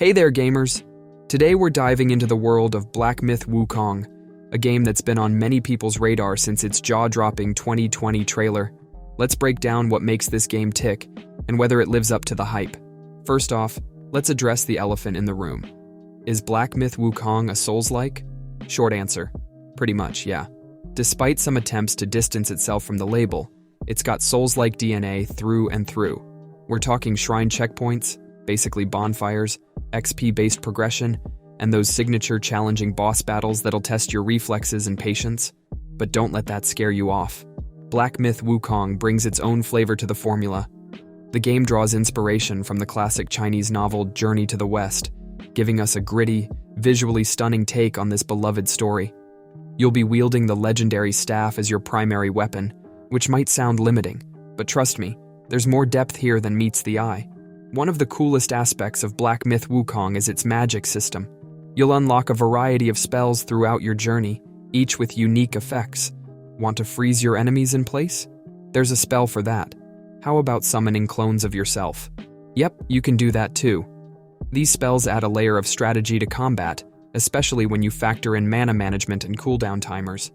Hey there, gamers! Today we're diving into the world of Black Myth Wukong, a game that's been on many people's radar since its jaw-dropping 2020 trailer. Let's break down what makes this game tick, and whether it lives up to the hype. First off, let's address the elephant in the room. Is Black Myth Wukong a Soulslike? Short answer, pretty much, yeah. Despite some attempts to distance itself from the label, it's got Soulslike DNA through and through. We're talking shrine checkpoints, basically bonfires, XP-based progression, and those signature challenging boss battles that'll test your reflexes and patience. But don't let that scare you off. Black Myth Wukong brings its own flavor to the formula. The game draws inspiration from the classic Chinese novel Journey to the West, giving us a gritty, visually stunning take on this beloved story. You'll be wielding the legendary staff as your primary weapon, which might sound limiting, but trust me, there's more depth here than meets the eye. One of the coolest aspects of Black Myth Wukong is its magic system. You'll unlock a variety of spells throughout your journey, each with unique effects. Want to freeze your enemies in place? There's a spell for that. How about summoning clones of yourself? Yep, you can do that too. These spells add a layer of strategy to combat, especially when you factor in mana management and cooldown timers.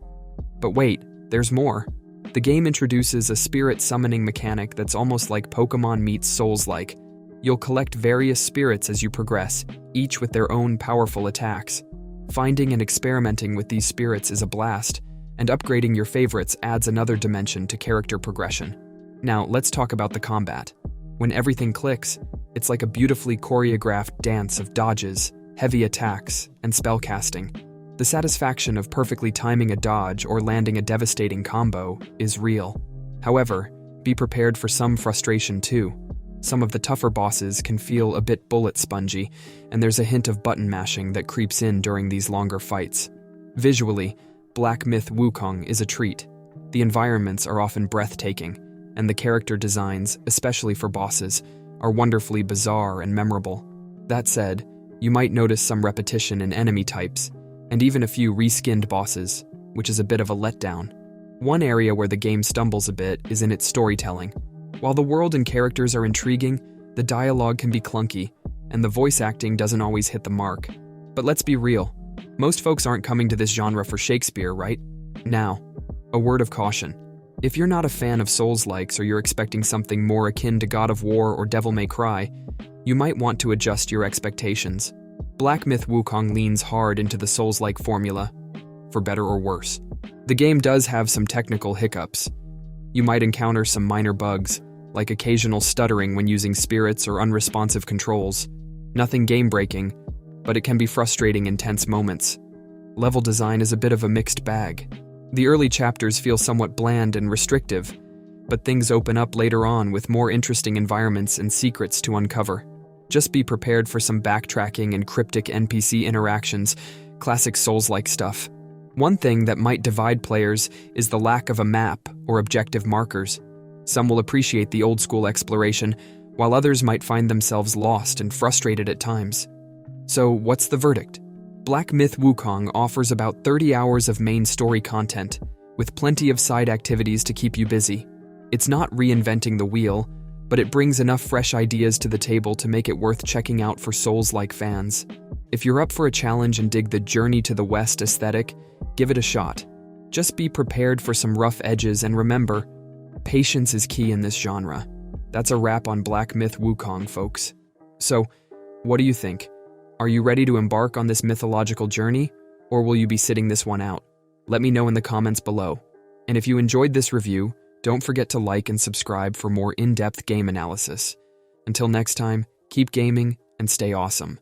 But wait, there's more. The game introduces a spirit summoning mechanic that's almost like Pokemon meets Soulslike. You'll collect various spirits as you progress, each with their own powerful attacks. Finding and experimenting with these spirits is a blast, and upgrading your favorites adds another dimension to character progression. Now, let's talk about the combat. When everything clicks, it's like a beautifully choreographed dance of dodges, heavy attacks, and spellcasting. The satisfaction of perfectly timing a dodge or landing a devastating combo is real. However, be prepared for some frustration too. Some of the tougher bosses can feel a bit bullet spongy, and there's a hint of button mashing that creeps in during these longer fights. Visually, Black Myth Wukong is a treat. The environments are often breathtaking, and the character designs, especially for bosses, are wonderfully bizarre and memorable. That said, you might notice some repetition in enemy types, and even a few reskinned bosses, which is a bit of a letdown. One area where the game stumbles a bit is in its storytelling. While the world and characters are intriguing, the dialogue can be clunky, and the voice acting doesn't always hit the mark. But let's be real, most folks aren't coming to this genre for Shakespeare, right? Now, a word of caution. If you're not a fan of Souls-likes or you're expecting something more akin to God of War or Devil May Cry, you might want to adjust your expectations. Black Myth Wukong leans hard into the Souls-like formula, for better or worse. The game does have some technical hiccups. You might encounter some minor bugs, like occasional stuttering when using spirits or unresponsive controls. Nothing game-breaking, but it can be frustrating in tense moments. Level design is a bit of a mixed bag. The early chapters feel somewhat bland and restrictive, but things open up later on with more interesting environments and secrets to uncover. Just be prepared for some backtracking and cryptic NPC interactions, classic Souls-like stuff. One thing that might divide players is the lack of a map or objective markers. Some will appreciate the old-school exploration, while others might find themselves lost and frustrated at times. So, what's the verdict? Black Myth Wukong offers about 30 hours of main story content, with plenty of side activities to keep you busy. It's not reinventing the wheel, but it brings enough fresh ideas to the table to make it worth checking out for Souls-like fans. If you're up for a challenge and dig the Journey to the West aesthetic, give it a shot. Just be prepared for some rough edges and remember, patience is key in this genre. That's a wrap on Black Myth Wukong, folks. So, what do you think? Are you ready to embark on this mythological journey, or will you be sitting this one out? Let me know in the comments below. And if you enjoyed this review, don't forget to like and subscribe for more in-depth game analysis. Until next time, keep gaming and stay awesome.